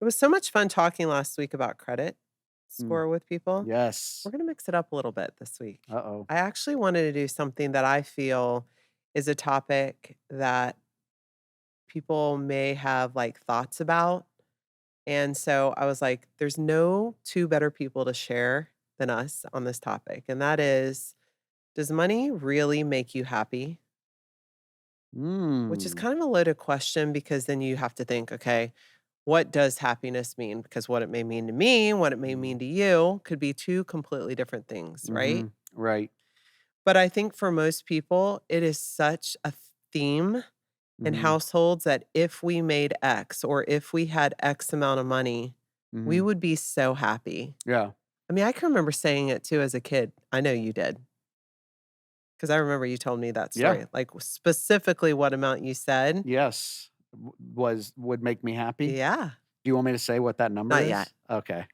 It was so much fun talking last week about credit Mm, score with people. yes. We're going to mix it up a little bit this week. Uh-oh. I actually wanted to do something that I feel is a topic that people may have like thoughts about. And so I was like, there's no two better people to share than us on this topic. And that is, does money really make you happy? Which is Mm, kind of a loaded question because then you have to think, okay, what does happiness mean? Because what it may mean to me, what it may mhm, mean to you could be two completely different things, right? mhm, right, But I think for most people, it is such a theme in mhm, households that if we made X or if we had X amount of money, we mhm, would be so happy. yeah, I mean, I can remember saying it too as a kid. I know you did because I remember you told me that yeah, story, like specifically what amount you said. yes, would make me happy. Yeah, Do you want me to say what that number not yet. is? Okay.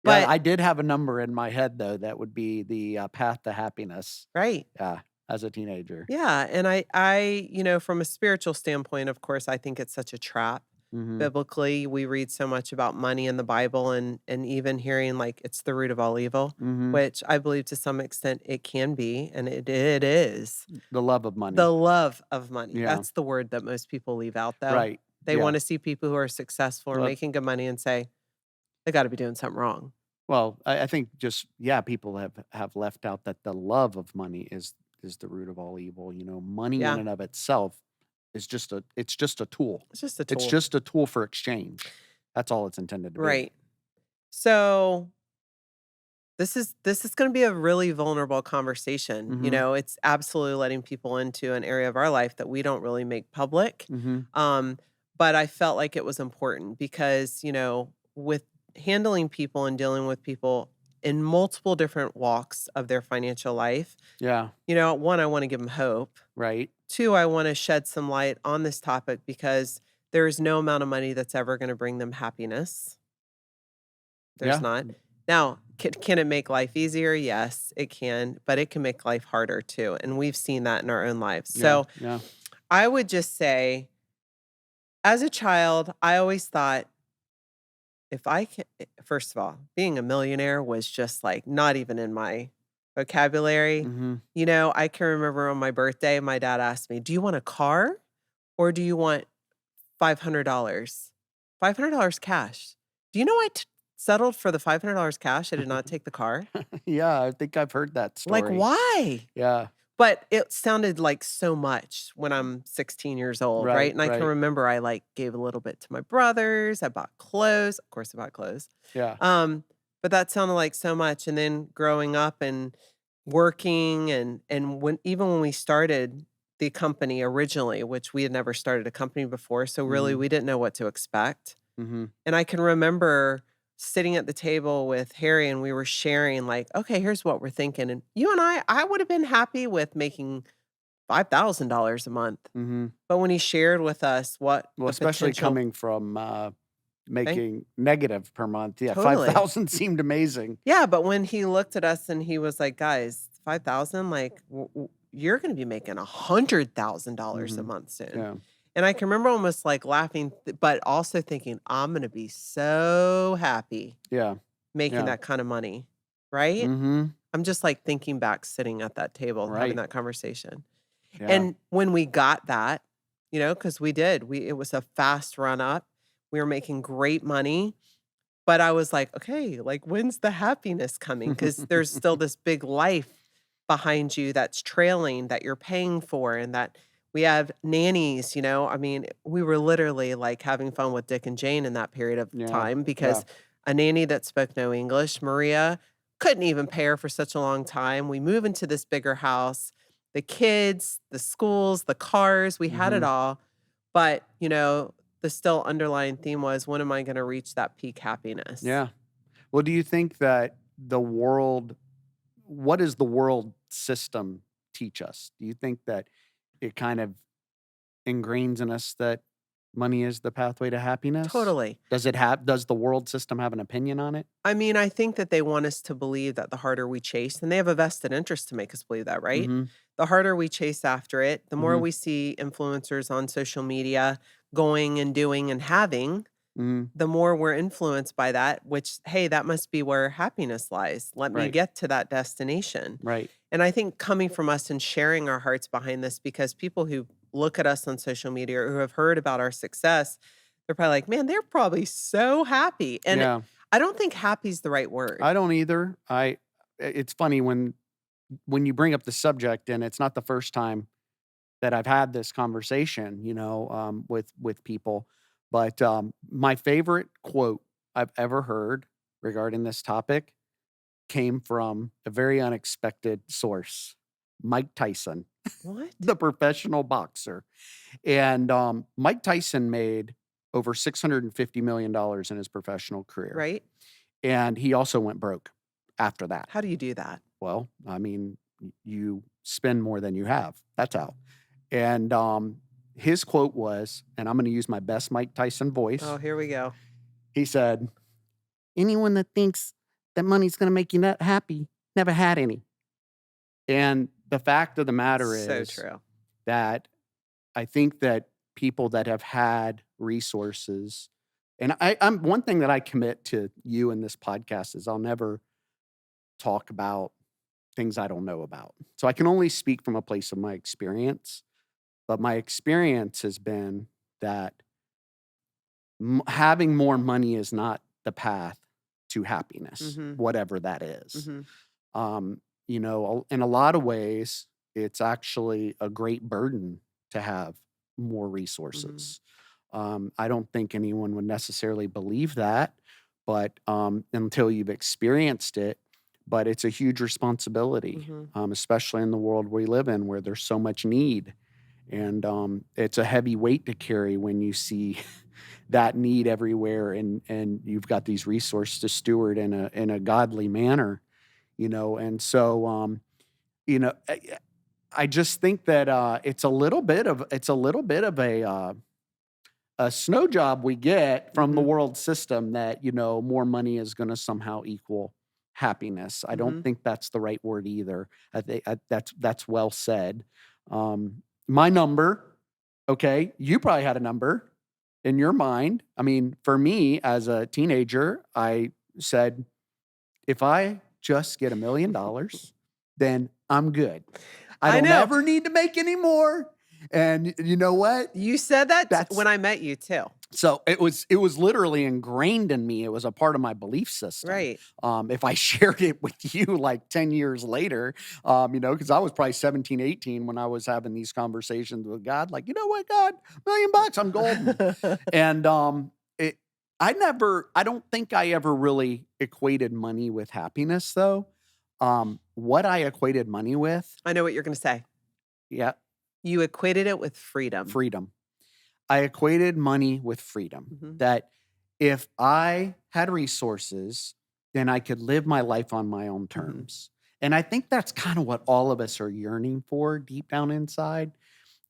Yeah, But, I did have a number in my head, though, that would be the, path to happiness, right. yeah, as a teenager. Yeah, and I, from a spiritual standpoint, of course, I think it's such a trap. Mhm, Biblically, we read so much about money in the Bible and even hearing like it's the root of all evil, mhm, which I believe to some extent it can be, and it is. the love of money. The love of money. Yeah, That's the word that most people leave out though. right, They yeah. want to see people who are successful or Well making good money and say, they got to be doing something wrong. well, I think just yeah, people have left out that the love of money is the root of all evil, money in Yeah, and of itself is just a tool. it's just a It's tool. just a tool for exchange. That's all it's intended to be. Right. So this is gonna be a really vulnerable conversation, Mhm, it's absolutely letting people into an area of our life that we don't really make public, mhm, um, but I felt like it was important because, with handling people and dealing with people in multiple different walks of their financial life, yeah, 1, I wanna give give them hope. right, 2, I wanna shed some light on this topic because there is no amount of money that's ever gonna bring them happiness. There's yeah, not. Now, can it make life easier? Yes, it can, but it can make life harder too, and we've seen that in our own lives. yeah, So, yeah, I would just say, as a child, I always thought if I can first of all, being a millionaire was just, like, not even in my vocabulary. mhm, I can remember on my birthday, my dad asked me, "Do you want a car or do you want $500?" $500 cash. Do you know I settled for the $500 cash? I did not take the car. yeah, I think I've heard that Like, story. why? Yeah, But it sounded like so much when I'm 16 years old, right? right, And I can right, remember I, like, gave a little bit to my brothers, I bought clothes, of course, I bought clothes. yeah, Um, but that sounded like so much, and then growing up and working and when we started the company originally, which we had never started a company before, so really mhm, we didn't know what to expect. mhm, And I can remember sitting at the table with Harry and we were sharing like, "Okay, here's what we're thinking." And you and I would have been happy with making $5,000 a month. mhm. But when he shared with us what Well, the especially potential coming from, thing making negative per month. Yeah, totally. 5,000 seemed amazing. Yeah, but when he looked at us and he was like, "Guys, 5,000, like you're going to be making $100,000 a Mhm. month soon." Yeah. And I can remember almost like laughing, but also thinking, "I'm going to be so happy Yeah. making Yeah. that kind of money." Right? Mhm. I'm just like thinking back sitting at that table having Right. that conversation. Yeah. And when we got that, because we did, it was a fast run up. We were making great money, but I was like, "Okay, like, when's the happiness coming?" Because there's still this big life behind you that's trailing, that you're paying for, and that we have nannies. I mean, we were literally, like, having fun with Dick and Jane in that period of Yeah. time Yeah. because a nanny that spoke no English, Maria, couldn't even pay her for such a long time. We move into this bigger house, the kids, the schools, the cars, we had it Mhm. all, but the still underlying theme was, when am I gonna reach that peak happiness? Yeah. Well, do you think that what does the world system teach us? Do you think that it kind of ingrains in us that money is the pathway to happiness? Totally. Does the world system have an opinion on it? I mean, I think that they want us to believe that the harder we chase, and they have a vested interest to make us believe that, right? Mhm. The harder we chase after it, the more Mhm. we see influencers on social media going and doing and having. Mhm. the more we're influenced by that, which, hey, that must be where happiness lies. Let me Right. get to that destination. Right. And I think coming from us and sharing our hearts behind this, because people who look at us on social media or who have heard about our success, they're probably like, man, they're probably so happy. And Yeah. I don't think happy is the right word. I don't either. It's funny when you bring up the subject, and it's not the first time that I've had this conversation, with people. But my favorite quote I've ever heard regarding this topic came from a very unexpected source, Mike Tyson, What? the professional boxer. And Mike Tyson made over $650 million in his professional career. Right? And he also went broke after that. How do you do that? Well, I mean, you spend more than you have. That's how. And his quote was, and I'm going to use my best Mike Tyson Oh, voice. here we go. He said, "Anyone that thinks that money's going to make you not happy never had any." And the fact of the matter So is true. that I think that people that have had resources, and I'm one thing that I commit to you in this podcast is I'll never talk about things I don't know about. So I can only speak from a place of my experience, but my experience has been that having more money is not the path to happiness, Mhm. whatever that is. Mhm. In a lot of ways, it's actually a great burden to have more Mhm. resources. I don't think anyone would necessarily believe that, but until you've experienced it, but it's a huge responsibility, Mhm. especially in the world we live in where there's so much need. And it's a heavy weight to carry when you see that need everywhere and you've got these resources to steward in a godly manner, and so you know I, I just think that it's a little bit of a snow job we get from the Mhm. world system that more money is going to somehow equal happiness. I don't Mhm. think that's the right word either. I think that's well said. My number, okay, you probably had a number in your mind. I mean, for me as a teenager, I said, if I just get $1 million, then I'm good. I I don't know. ever need to make any more. And you know what? You said that That's when I met you too. so it was literally ingrained in me. It was a part of my belief system. Right. If I shared it with you like 10 years later, because I was probably 17, 18 when I was having these conversations with God, like, you know what, God, $1 million, I'm golden. And it I don't think I ever really equated money with happiness though. What I equated money with, I know what you're gonna say. yeah, You equated it with freedom. freedom. I equated money with freedom. Mhm. That if I had resources, then I could live my life on my own Mhm. terms. And I think that's kind of what all of us are yearning for deep down inside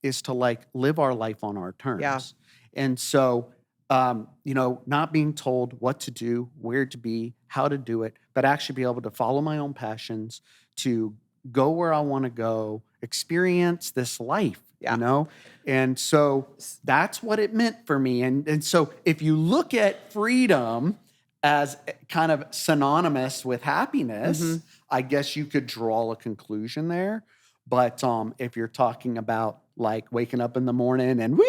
is to like live our life on our Yeah. terms. And so, not being told what to do, where to be, how to do it, but actually be able to follow my own passions, to go where I want to go, experience this life, Yeah. And so S that's what it meant for me. And so if you look at freedom as kind of synonymous with happiness, Mhm. I guess you could draw a conclusion there. But if you're talking about like waking up in the morning and woo,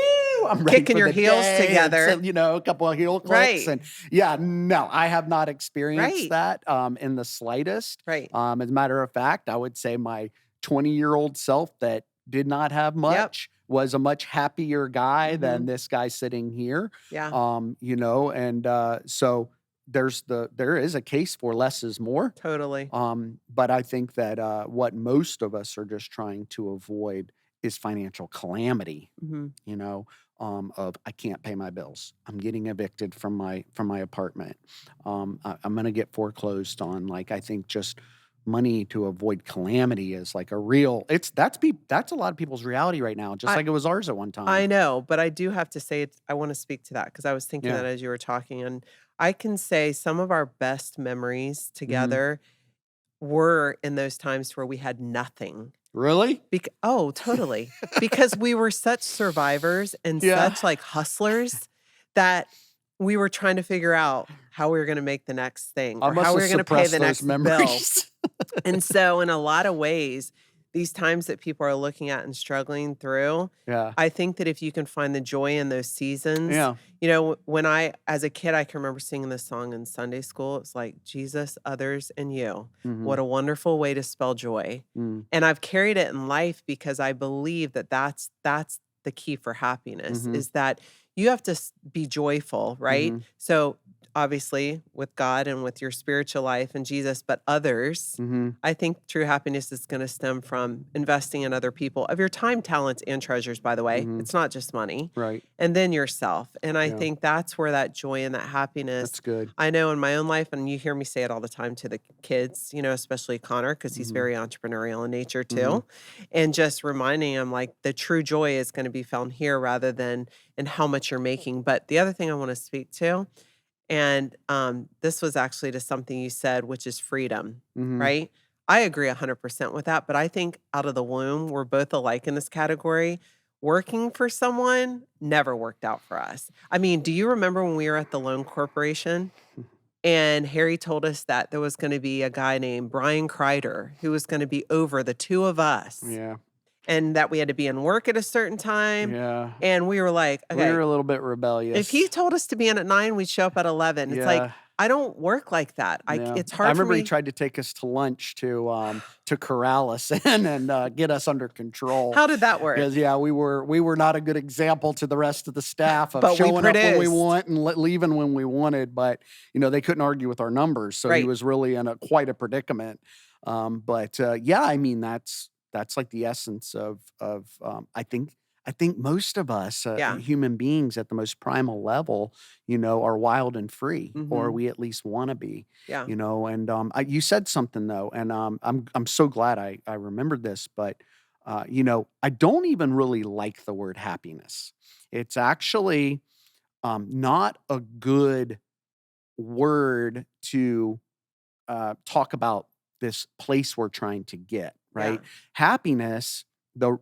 I'm ready Kicking for your the heels day, and so, together. a couple of heel clicks, Right. and yeah, no, I have not experienced Right. that in the slightest. Right. As a matter of fact, I would say my 20-year-old self that did not have Yep. much was a much happier guy than Mhm. this guy sitting here. Yeah. And so there is a case for less is more. Totally. But I think that what most of us are just trying to avoid is financial calamity, Mhm. of I can't pay my bills. I'm getting evicted from my apartment. I'm gonna get foreclosed on. Like I think just money to avoid calamity is like a real that's a lot of people's reality right now, just I like it was ours at one I time. know, but I do have to say I wanna speak to that because I was thinking Yeah. that as you were talking, and I can say some of our best memories Mhm. together were in those times where we had nothing. Really? Oh, totally. Because we were such survivors and Yeah. such, like, hustlers that we were trying to figure out how we were gonna make the next thing I or how must we have were gonna pay suppressed the those next bill. memories. And so in a lot of ways, these times that people are looking at and struggling through, Yeah. I think that if you can find the joy in those seasons, Yeah. when as a kid, I can remember singing this song in Sunday school. It's like, Jesus, others, and you. Mhm. What a wonderful way to spell joy. Mm. And I've carried it in life because I believe that that's the key for happiness Mhm. is that you have to be joyful, right? Mhm. So obviously with God and with your spiritual life and Jesus, but others, Mhm. I think true happiness is going to stem from investing in other people of your time, talents, and treasures, by the way. Mhm. It's not just money. Right. And then yourself. And I Yeah. think that's where that joy and that happiness, That's good. I know in my own life, and you hear me say it all the time to the kids, especially Connor, because he's Mhm. very entrepreneurial in nature Mhm. too. And just reminding him like the true joy is going to be found here rather than in how much you're making. But the other thing I want to speak to and, this was actually to something you said, which is freedom, Mhm. right? I agree 100% with that, but I think out of the womb, we're both alike in this category. Working for someone never worked out for us. I mean, do you remember when we were at the loan corporation and Harry told us that there was gonna be a guy named Brian Kreider who was gonna be over the 2 of us Yeah. and that we had to be in work at a certain time, Yeah. and we were like, We were "Okay, a little bit if he rebellious. told us to be in at 9, we'd show up at 11. It's like, Yeah. I don't work like that. Yeah. It's I hard for remember he me. tried to take us to lunch to corral us in and, get us under control. How did that Because work? yeah, we were not a good example to the rest of the staff of But we showing up when we produced. want and leaving when we wanted, but, they couldn't argue with our numbers, so he Right. was really in quite a predicament. But yeah, I mean, that's like the essence of I think most of us, Yeah. human beings at the most primal level, are wild and free, or Mhm. we at least wanna be, Yeah. and, you said something though, and, I'm so glad I remembered this, but, I don't even really like the word happiness. It's actually, not a good word to talk about this place we're trying to get, right? Yeah. Happiness, the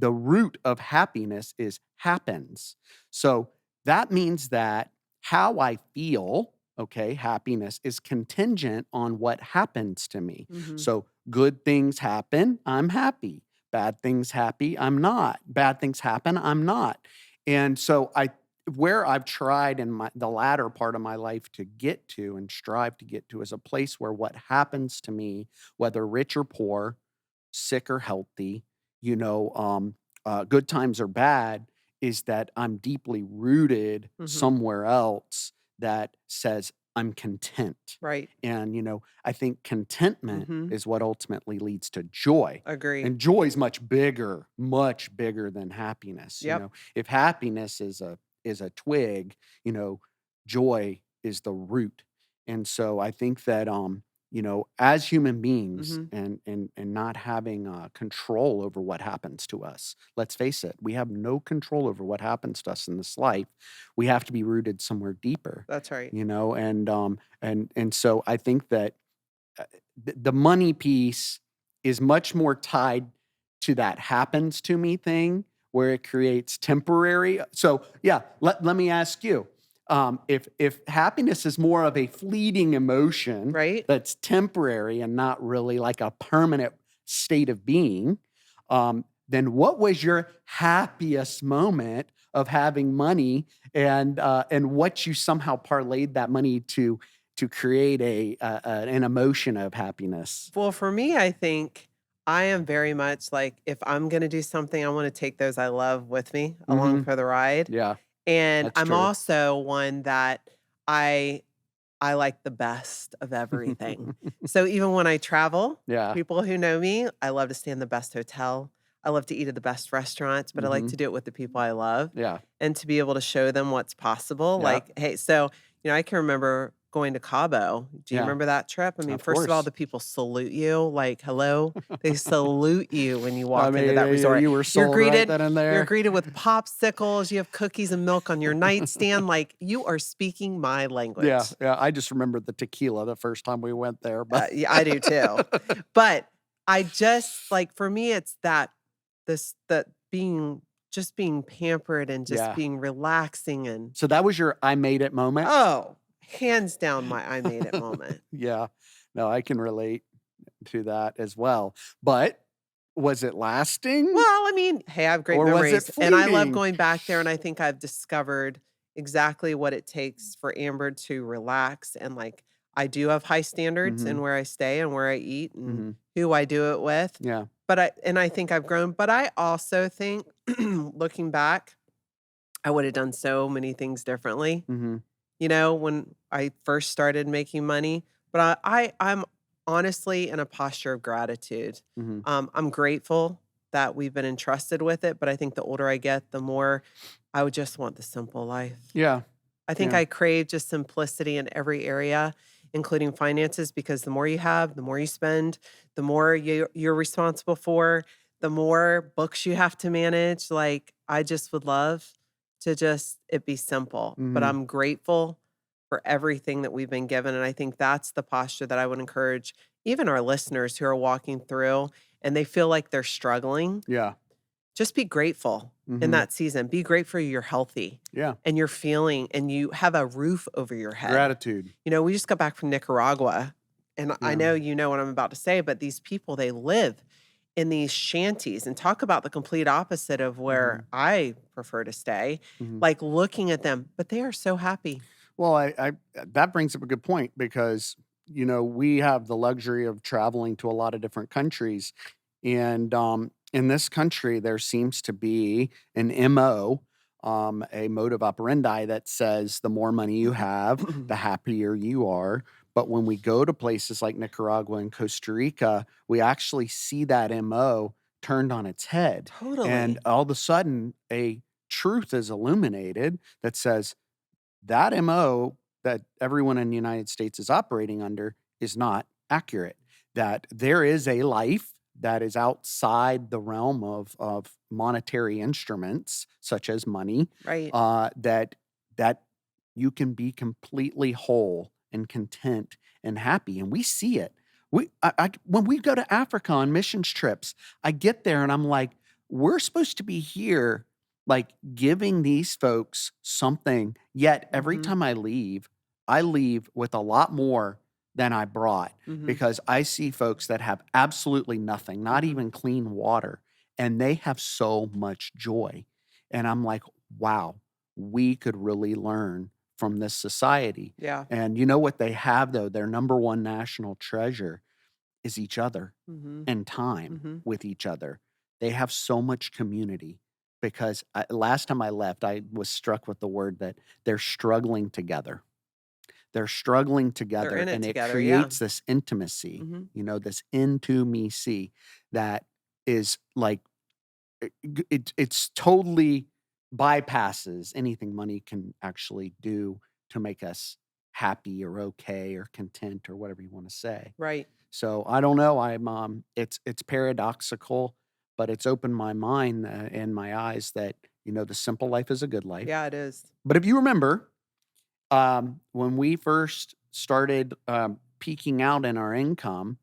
root of happiness is happens. So that means that how I feel, okay, happiness is contingent on what happens to me. Mhm. So good things happen, I'm happy. Bad things happy, I'm not. Bad things happen, I'm not. And so I where I've tried in the latter part of my life to get to and strive to get to is a place where what happens to me, whether rich or poor, sick or healthy, good times or bad, is that I'm deeply rooted Mhm. somewhere else that says I'm content. Right. And, I think contentment Mhm. is what ultimately leads to joy. Agree. And joy is much bigger than happiness. Yep. If happiness is a twig, you know, joy is the root. And so I think that as human beings Mhm. and not having control over what happens to us, let's face it, we have no control over what happens to us in this life. We have to be rooted somewhere deeper, That's right. and so I think that the money piece is much more tied to that happens to me thing where it creates temporary. So yeah, let me ask you, if happiness is more of a fleeting emotion Right? that's temporary and not really like a permanent state of being, then what was your happiest moment of having money, and what you somehow parlayed that money to create an emotion of happiness? Well, for me, I think I am very much like if I'm gonna do something, I wanna take those I love with me along Mhm. for the ride. Yeah, And that's I'm true. also one that I I like the best of everything. So even when I travel, Yeah. people who know me, I love to stay in the best hotel. I love to eat at the best restaurants, but I like Mhm. to do it with the people I love Yeah. and to be able to show them what's possible. Yeah. Like, hey, I can remember going to Cabo. Do you Yeah. remember that trip? I mean, Of first of all, course. the people salute you like, hello. They salute you when you I walk into mean, that resort. you were You're sold right greeted then and you're there. greeted with popsicles, you have cookies and milk on your nightstand, like, you are speaking my Yeah, language. yeah, I just remembered the tequila the first time we went there, but Yeah, I do too. But I just like, for me, it's that being just being pampered and just Yeah. being relaxing and So that was your "I made it" moment? oh, hands down my I made it moment. Yeah. No, I can relate to that as well. But was it lasting Well, I mean, hey, I have great or was it memories, and I love fleeting? going back there, and I think I've discovered exactly what it takes for Amber to relax, and, like, I do have high standards in Mhm. where I stay and where I eat and Mhm. who I do it with, Yeah. but I think I've grown, but I also think, looking back, I would have done so many things differently. Mhm. When I first started making money, but I'm honestly in a posture of gratitude. Mhm. I'm grateful that we've been entrusted with it, but I think the older I get, the more I would just want the simple life. Yeah. I think Yeah. I crave just simplicity in every area, including finances, because the more you have, the more you spend, the more you're responsible for, the more books you have to manage. Like, I just would love to just it be simple, but Mhm. I'm grateful for everything that we've been given. And I think that's the posture that I would encourage even our listeners who are walking through and they feel like they're struggling, Yeah. just be grateful in Mhm. that season. Be grateful you're healthy Yeah. and you're feeling and you have a roof over your head. Gratitude. We just got back from Nicaragua, and I Yeah. know you know what I'm about to say, but these people, they live in these shanties and talk about the complete opposite of where Mhm. I prefer to stay, Mhm. like looking at them, but they are so happy. Well, I that brings up a good point because, we have the luxury of traveling to a lot of different countries. And in this country, there seems to be an MO, a mode of operandi that says the more money you have, the happier you are. But when we go to places like Nicaragua and Costa Rica, we actually see that MO turned on its head. And Totally. all of a sudden, a truth is illuminated that says, that MO that everyone in the United States is operating under is not accurate. That there is a life that is outside the realm of monetary instruments such as money, Right. that you can be completely whole and content and happy, and we see it. When we go to Africa on missions trips, I get there and I'm like, we're supposed to be here like giving these folks something. Yet every Mhm. time I leave with a lot more than I brought Mhm. because I see folks that have absolutely nothing, not Mhm. even clean water, and they have so much joy. And I'm like, wow, we could really learn from this society. Yeah. And you know what they have, though? Their number one national treasure is each other Mhm. and time Mhm. with each other. They have so much community because last time I left, I was struck with the word that they're struggling together. They're struggling They're together in it and it together. Yeah. creates this intimacy, Mhm. this intimacy that is like it's totally bypasses anything money can actually do to make us happy or okay or content or whatever you want to say. Right. So I don't know. It's paradoxical, but it's opened my mind and my eyes that the simple life is a good life. Yeah, it is. But if you remember, when we first started peaking out in our income,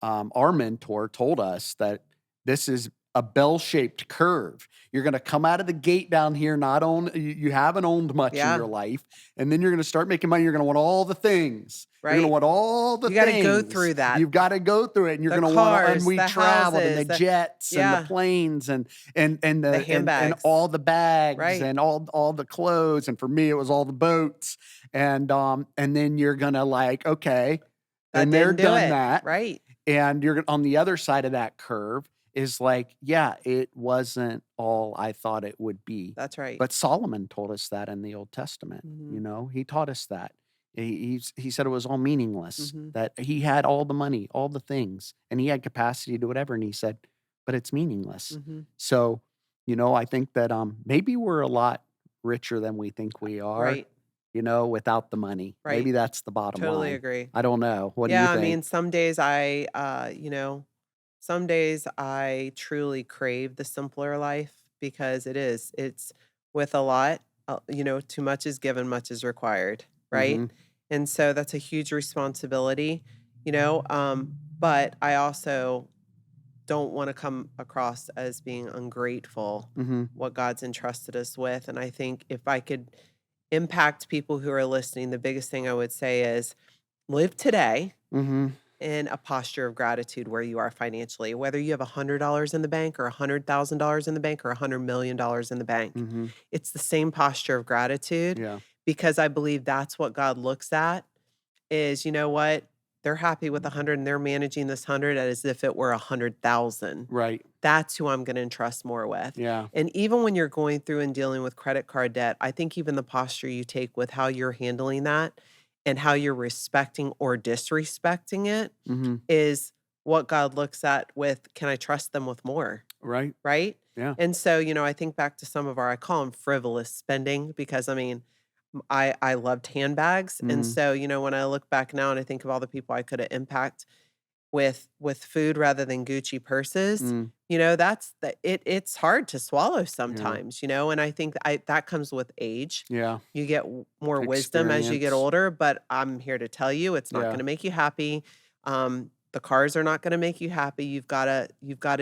our mentor told us that this is a bell-shaped curve. You're gonna come out of the gate down here, not own you haven't owned much in Yeah. your life, and then you're gonna start making money, you're gonna want all the things. You're gonna Right. want all the You gotta go things. through that. You've gotta go through it, and you're The gonna want and cars, we the traveled, and the houses, jets, and the yeah, planes, the and handbags. all the bags, Right. and all the clothes, and for me, it was all the boats, and then you're gonna like, "Okay, That been there, didn't do done it. that." Right. And you're on the other side of that curve is like, yeah, it wasn't all I thought it would be. That's right. But Solomon told us that in the Old Testament. Mhm. He taught us that. He said it was all meaningless, Mhm. that he had all the money, all the things, and he had capacity to do whatever. And he said, but it's meaningless. Mhm. So, I think that maybe we're a lot richer than we think we are, Right. without the money. Right. Maybe that's the bottom Totally line. agree. I don't know. What do you Yeah, I think? mean, some days I truly crave the simpler life because it is. It's with a lot, too much is given, much is required, right? Hmm. And so that's a huge responsibility, but I also don't wanna come across as being ungrateful, Mhm. what God's entrusted us with, and I think if I could impact people who are listening, the biggest thing I would say is live today Mhm. in a posture of gratitude where you are financially, whether you have $100 in the bank or $100,000 in the bank or $100,000,000 in the bank. Mhm. It's the same posture of gratitude Yeah. because I believe that's what God looks at is, you know what? They're happy with 100 and they're managing this 100 as if it were 100,000. Right. That's who I'm gonna entrust more with. Yeah. And even when you're going through and dealing with credit card debt, I think even the posture you take with how you're handling that and how you're respecting or disrespecting it Mhm. is what God looks at with, can I trust them with more? Right. Right? Yeah. And so, I think back to some of our, I call them frivolous spending because I mean, I loved handbags. And Mhm. so, when I look back now and I think of all the people I could have impact with food rather than Gucci purses, Mm. that's it's hard to swallow Yeah. sometimes, and I think that comes with age. Yeah. You get more wisdom as you get Experience. older, but I'm here to tell you it's not Yeah. gonna make you happy. The cars are not gonna make you happy. You've gotta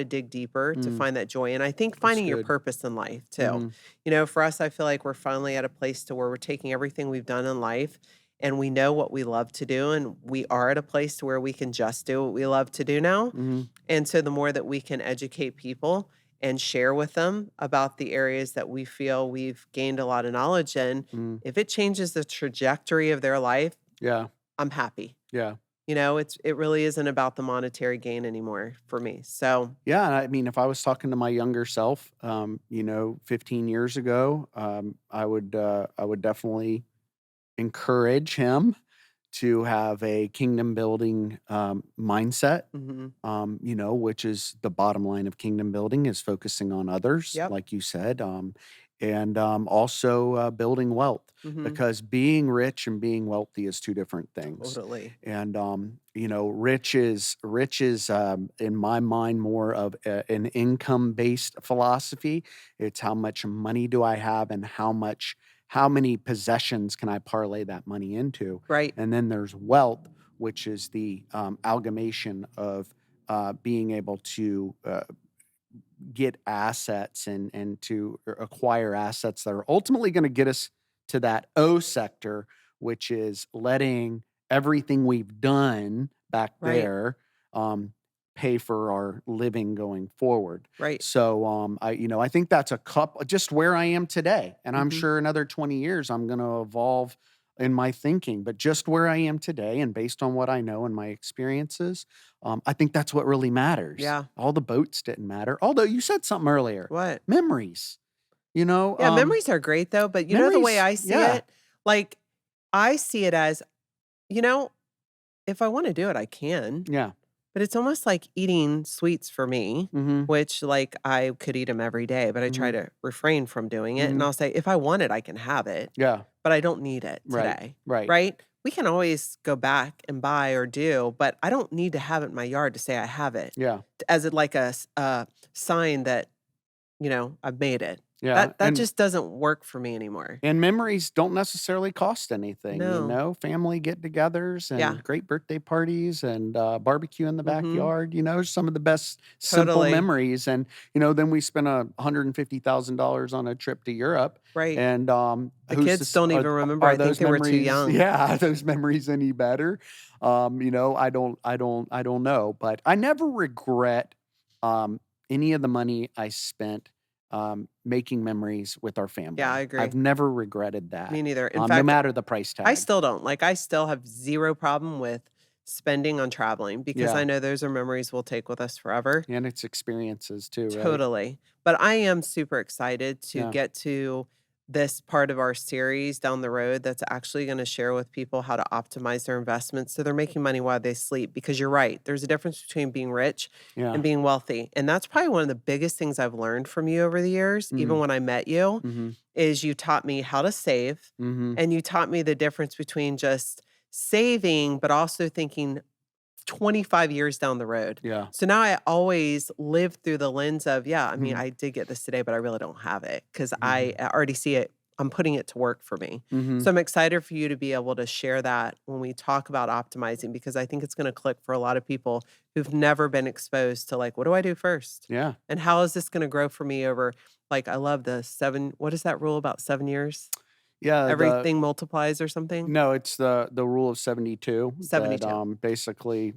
dig deeper to Mm. find that joy, and I think That's finding your good. purpose in life too. Mhm. For us, I feel like we're finally at a place to where we're taking everything we've done in life and we know what we love to do, and we are at a place to where we can just do what we love to do now. Mhm. And so the more that we can educate people and share with them about the areas that we feel we've gained a lot of knowledge in, Mm. if it changes the trajectory of their life, Yeah. I'm happy. Yeah. It really isn't about the monetary gain anymore for me. So, Yeah, and I mean, if I was talking to my younger self, 15 years ago, I would definitely encourage him to have a kingdom building mindset. mhm. Which is the bottom line of kingdom building is focusing on others, Yep. like you said, and also building wealth Mhm. because being rich and being wealthy is two different things. Totally. And rich is in my mind more of an income based philosophy. It's how much money do I have and how many possessions can I parlay that money into, Right. and then there's wealth, which is the amalgamation of being able to get assets and to acquire assets that are ultimately going to get us to that O sector, which is letting everything we've done back Right. there um, pay for our living going forward. Right. So I think that's a couple just where I am today, and I'm Mhm. sure another 20 years I'm going to evolve in my thinking, but just where I am today, and based on what I know and my experiences, I think that's what really matters. Yeah. All the boats didn't matter. Although you said something earlier, What? memories, you know, Yeah, um, memories are great though, but the way memories. I see Yeah, it, like, I see it as, you know, if I wanna do it, I can, yeah. but it's almost like eating sweets for me, Mhm, which, like, I could eat them every day, but I try mhm, to refrain from doing it, and mhm. I'll say, "If I want it, I can have it, Yeah, but I don't need it right, today," right. right? We can always go back and buy or do, but I don't need to have it in my yard to say I have it, Yeah, as it like a sign that, I've made it. yeah, That just doesn't work for me anymore. and memories don't necessarily cost anything, No. family get-togethers Yeah. and great birthday parties and, barbecue in the Mhm. backyard, some of the best simple Totally. memories, and, then we spent $150,000 on a trip to Europe, Right. and, The who's kids this don't even remember. are I think those they were too memories young. yeah, are those memories any better? I don't know, but I never regret, um, any of the money I spent making memories with our Yeah, I family. agree. I've never regretted Me that, neither. In no fact, matter the price I tag. still don't. Like, I still have 0 problem with spending on traveling because I Yeah, know those are memories we'll take with us forever. and it's experiences too, right? Totally. But I am super excited to Yeah, get to this part of our series down the road that's actually going to share with people how to optimize their investments so they're making money while they sleep. Because you're right, there's a difference between being rich and yeah. being wealthy. And that's probably one of the biggest things I've learned from you over the years, even Mm, when I met you, mhm, is you taught me how to save mhm. and you taught me the difference between just saving, but also thinking 25 years down the road. Yeah, So now I always live through the lens of, yeah, I mean, mhm, I did get this today, but I really don't have it because I mhm. already see it I'm putting it to work for me. Mhm. So I'm excited for you to be able to share that when we talk about optimizing because I think it's going to click for a lot of people who've never been exposed to like, what do I do first? Yeah. And how is this going to grow for me over like I love the 7 what is that rule about 7 years? Yeah, the Everything multiplies or something? no, it's the rule of 72 that, 72. basically,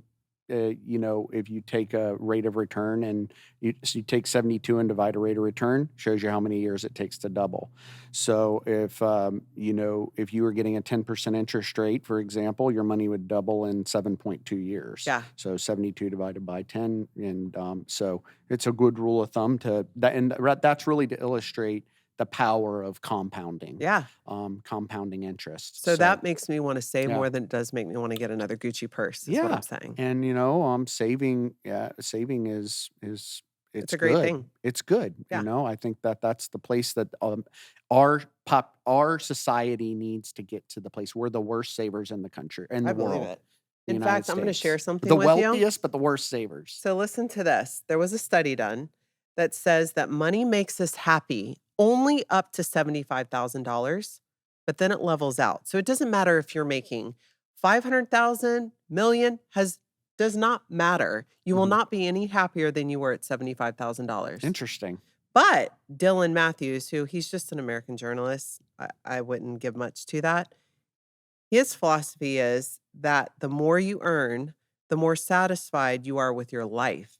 if you take a rate of return and you take 72 and divide a rate of return, shows you how many years it takes to double. So if you were getting a 10% interest rate, for example, your money would double in 7.2 years. Yeah. So 72 divided by 10, and, so it's a good rule of thumb to that, and that's really to illustrate the power of Yeah. compounding interest. So So, that makes me wanna save yeah. more than it does make me wanna get another Gucci purse is what Yeah. I'm saying. And, saving is It's it's a great good. thing. It's good, Yeah, I think that that's the place that, our society needs to get to the place. We're the worst savers in the country in I the believe world, it. the In United fact, I'm gonna States. share something The with you. wealthiest, but the worst savers. So listen to this. There was a study done that says that money makes us happy only up to $75,000, but then it levels out. So it doesn't matter if you're making 500,000, million has does not matter. You will Mhm. not be any happier than you were at $75,000. Interesting. But Dylan Matthews, who he's just an American journalist, I wouldn't give much to that. His philosophy is that the more you earn, the more satisfied you are with your life.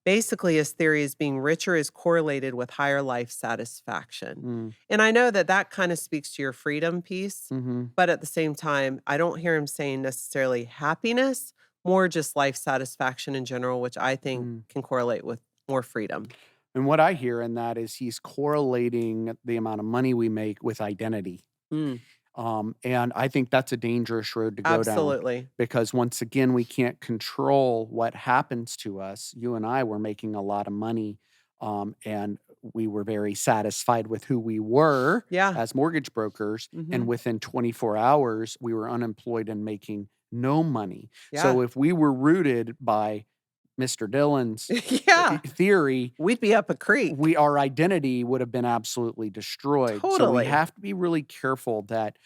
Basically, his theory is being richer is correlated with higher life satisfaction. Mm. And I know that that kind of speaks to your freedom piece, Mhm. but at the same time, I don't hear him saying necessarily happiness, more just life satisfaction in general, which I think Mm. can correlate with more freedom. And what I hear in that is he's correlating the amount of money we make with identity. Mm, And I think that's a dangerous road to go down absolutely. because once again, we can't control what happens to us. You and I were making a lot of money, and we were very satisfied with who we were Yeah. as mortgage brokers. And Hmm. within 24 hours, we were unemployed and making no money. Yeah. So if we were rooted by Mr. Dillon's Yeah. theory, We'd be up a creek. our identity would have been absolutely destroyed. So we Totally. have to be really careful that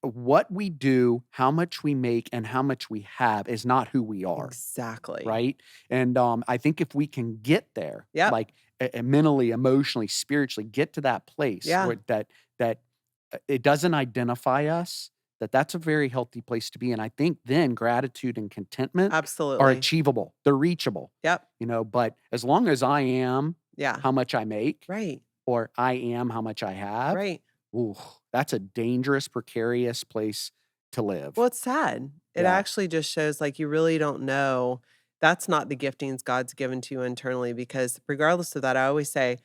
what we do, how much we make, and how much we have is not who we are, Exactly. right? And I think if we can get there, Yep. like mentally, emotionally, spiritually, get to that place Yeah. where that it doesn't identify us. That's a very healthy place to be. And I think then gratitude and contentment are Absolutely. achievable. They're reachable, Yep. But as long as I am Yeah. how much I make Right. or I am how much I have, Right. ooh, that's a dangerous, precarious place to Well, live. it's sad. It Yeah. actually just shows like you really don't know. That's not the giftings God's given to you internally because regardless of that, I always say,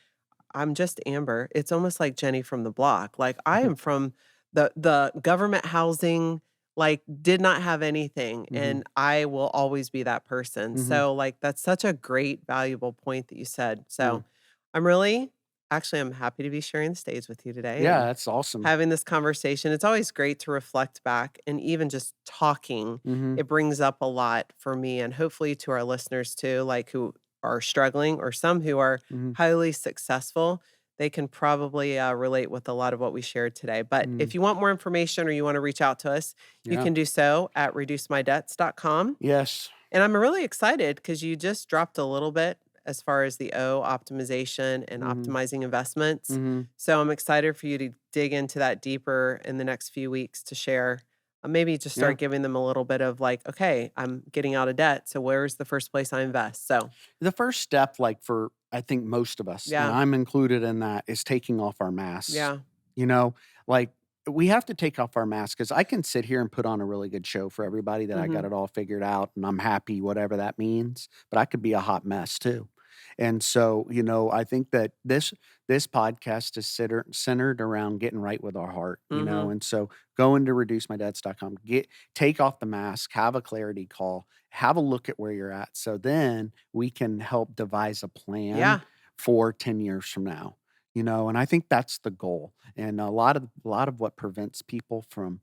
I'm just Amber. It's almost like Jenny from the block. Like I Mhm, am from the government housing, like did not have anything mhm, and I will always be that person. mhm, So like that's such a great valuable point that you said. yeah. So I'm really actually I'm happy to be sharing the stage with you today Yeah, and that's awesome. having this conversation. It's always great to reflect back and even just talking, Mhm, it brings up a lot for me and hopefully to our listeners too, like who are struggling or some who are mhm, highly successful. They can probably relate with a lot of what we shared today. But mm, if you want more information or you want to reach out to us, you yeah. can do so at reducemydebts.com. Yes. And I'm really excited because you just dropped a little bit as far as the O optimization and Mhm, optimizing investments. mhm, So I'm excited for you to dig into that deeper in the next few weeks to share. Maybe just yeah. start giving them a little bit of like, okay, I'm getting out of debt. So where's the first place I invest? So The first step, like, for I think most of us, and yeah, I'm included in that, is taking off our masks. yeah, You know, like, we have to take off our masks because I can sit here and put on a really good show for everybody that I got hmm, it all figured out and I'm happy, whatever that means, but I could be a hot mess too. And so, I think that this podcast is centered around getting right with our heart, hmm, and so go into reducemydebts.com, take off the mask, have a clarity call, have a look at where you're at. So then we can help devise a plan yeah, for 10 years from now. And I think that's the goal. And a lot of what prevents people from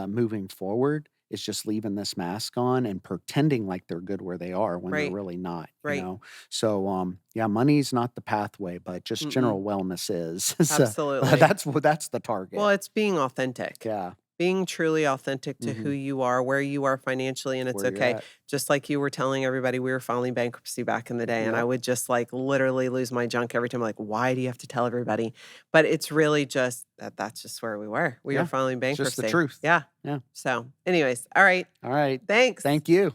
moving forward is just leaving this mask on and pretending like they're good where they are when they're Right. really not, you Right. know? So, yeah, money's not the pathway, but just Mm-mm. general wellness is. So, Absolutely. that's the target. Well, it's being authentic. Yeah. Being truly authentic to who Mhm. you are, where you are financially, and it's Where you're okay. at. Just like you were telling everybody we were filing bankruptcy back in the day, and I Yep. would just, like, literally lose my junk every time, like, "Why do you have to tell everybody?" But it's really just that's just where we were. We were Yeah. filing It's just the bankruptcy. truth. Yeah. Yeah. So, anyways, all right. All right. Thanks. Thank you.